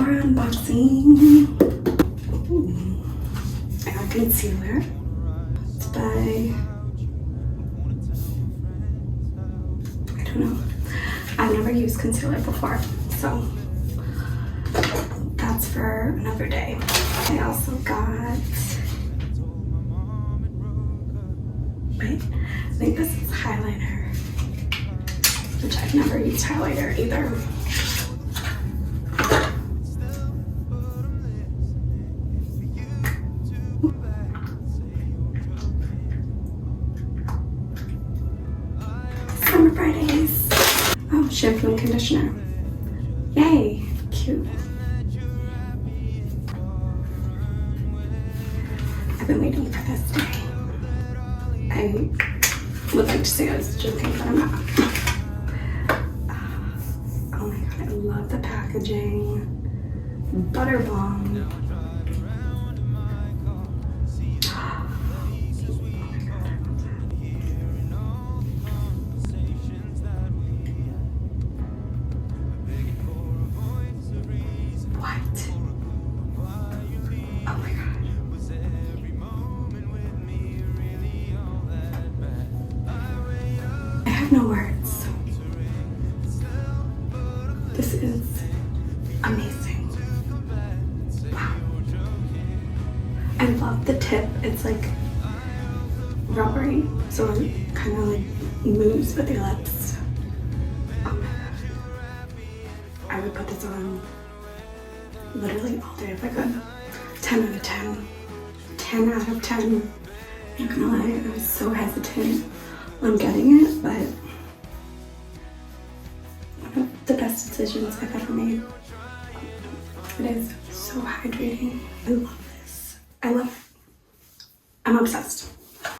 Sephora unboxing. Ooh. I got concealer. It's by, I don't know. I've never used concealer before, so that's for another day. I also got, wait, I think this is highlighter, which I've never used highlighter either. Summer Fridays. Oh, shampoo and conditioner. Yay, cute. I've been waiting for this day. I would like to say I was joking, but I'm not. Oh my god, I love the packaging. Butter Balm. No words. This is amazing. Wow. I love the tip. It's like rubbery, so it kind of like moves with your lips. Oh my god. I would put this on literally all day if I could. 10 out of 10. 10 out of 10. I'm not gonna lie, I was so hesitant on getting it, but one of the best decisions I've ever made. It is so hydrating. I love this. I love it. I'm obsessed.